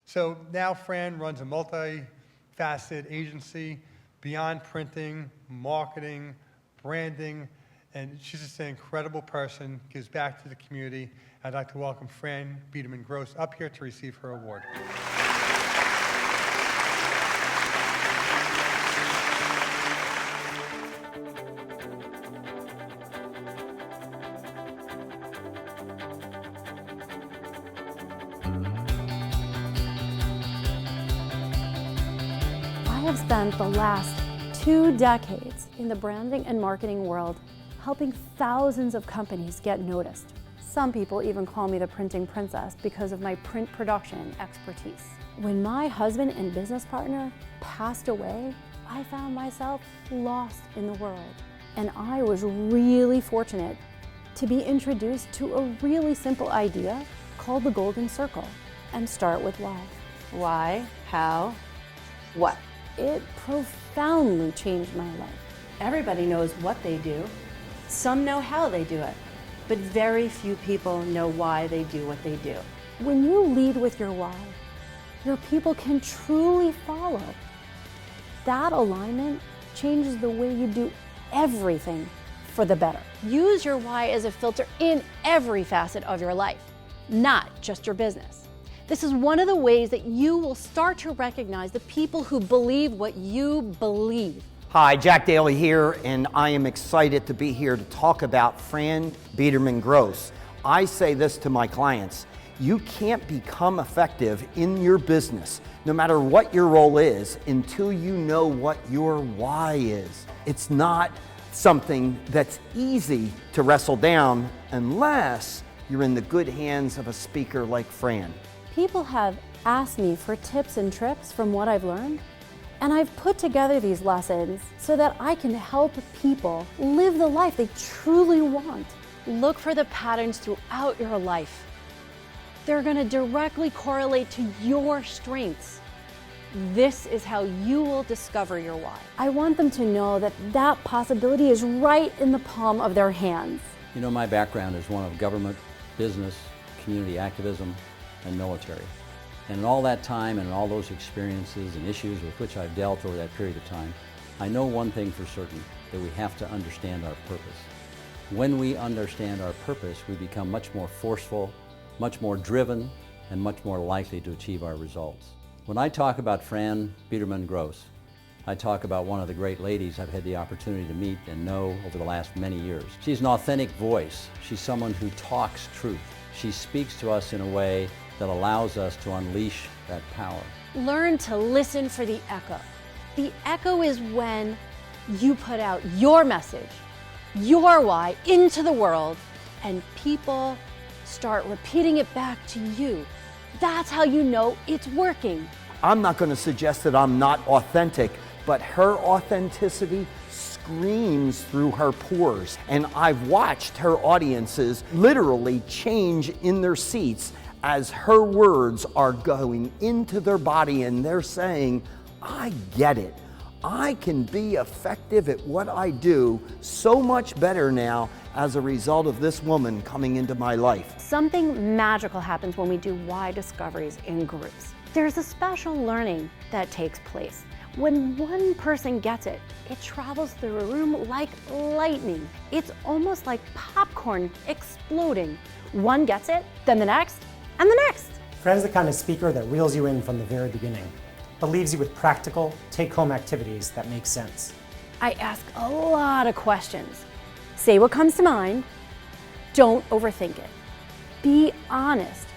So now Fran runs a multi-faceted agency beyond printing, marketing, branding, and she's just an incredible person, gives back to the community. I'd like to welcome Fran Biderman-Gross up here to receive her award. I have spent the last 2 decades in the branding and marketing world helping thousands of companies get noticed. Some people even call me the printing princess because of my print production expertise. When my husband and business partner passed away, I found myself lost in the world. And I was really fortunate to be introduced to a really simple idea called the Golden Circle. And start with why. Why? How? What? It profoundly changed my life. Everybody knows what they do. Some know how they do it, but very few people know why they do what they do. When you lead with your why, your people can truly follow. That alignment changes the way you do everything for the better. Use your why as a filter in every facet of your life, not just your business. This is one of the ways that you will start to recognize the people who believe what you believe. Hi, Jack Daly here, and I am excited to be here to talk about Fran Biderman-Gross. I say this to my clients: you can't become effective in your business, no matter what your role is, until you know what your why is. It's not something that's easy to wrestle down unless you're in the good hands of a speaker like Fran. People have asked me for tips and tricks from what I've learned, and I've put together these lessons so that I can help people live the life they truly want. Look for the patterns throughout your life. They're going to directly correlate to your strengths. This is how you will discover your why. I want them to know that that possibility is right in the palm of their hands. You know, my background is one of government, business, community activism, and military. And in all that time and in all those experiences and issues with which I've dealt over that period of time, I know one thing for certain, that we have to understand our purpose. When we understand our purpose, we become much more forceful, much more driven, and much more likely to achieve our results. When I talk about Fran Biderman-Gross, I talk about one of the great ladies I've had the opportunity to meet and know over the last many years. She's an authentic voice. She's someone who talks truth. She speaks to us in a way that allows us to unleash that power. Learn to listen for the echo. The echo is when you put out your message, your why into the world, and people start repeating it back to you. That's how you know it's working. I'm not going to suggest that I'm not authentic, but her authenticity screams through her pores. And I've watched her audiences literally change in their seats as her words are going into their body and they're saying, I get it. I can be effective at what I do so much better now as a result of this woman coming into my life. Something magical happens when we do why discoveries in groups. There's a special learning that takes place. When one person gets it, it travels through a room like lightning. It's almost like popcorn exploding. One gets it, then the next, and the next. Fran's the kind of speaker that reels you in from the very beginning, but leaves you with practical, take-home activities that make sense. I ask a lot of questions. Say what comes to mind. Don't overthink it. Be honest.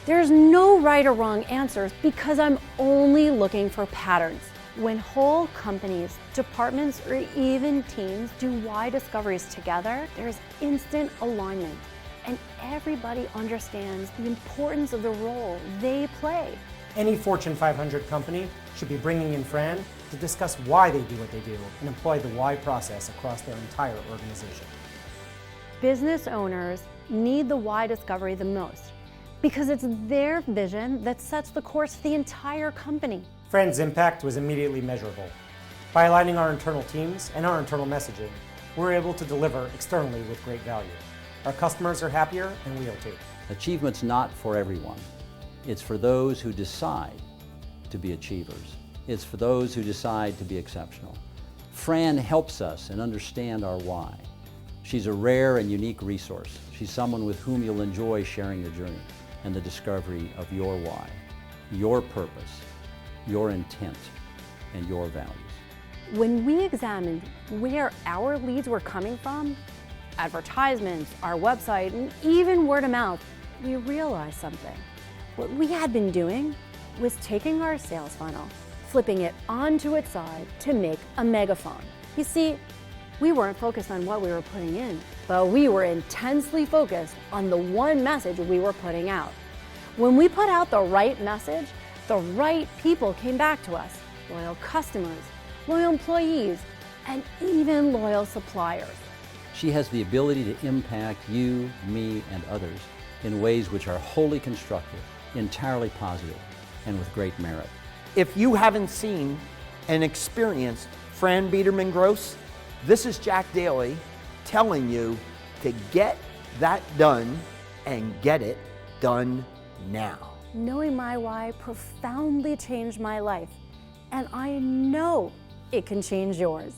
There's no right or wrong answers because I'm only looking for patterns. When whole companies, departments, or even teams do why discoveries together, there's instant alignment. And everybody understands the importance of the role they play. Any Fortune 500 company should be bringing in Fran to discuss why they do what they do and employ the why process across their entire organization. Business owners need the why discovery the most because it's their vision that sets the course for the entire company. Fran's impact was immediately measurable. By aligning our internal teams and our internal messaging, we're able to deliver externally with great value. Our customers are happier, and we are too. Achievement's not for everyone. It's for those who decide to be achievers. It's for those who decide to be exceptional. Fran helps us and understand our why. She's a rare and unique resource. She's someone with whom you'll enjoy sharing the journey and the discovery of your why, your purpose, your intent, and your values. When we examined where our leads were coming from, advertisements, our website, and even word of mouth, we realized something. What we had been doing was taking our sales funnel, flipping it onto its side to make a megaphone. You see, we weren't focused on what we were putting in, but we were intensely focused on the one message we were putting out. When we put out the right message, the right people came back to us, loyal customers, loyal employees, and even loyal suppliers. She has the ability to impact you, me, and others in ways which are wholly constructive, entirely positive, and with great merit. If you haven't seen and experienced Fran Biderman-Gross, this is Jack Daly telling you to get that done and get it done now. Knowing my why profoundly changed my life, and I know it can change yours.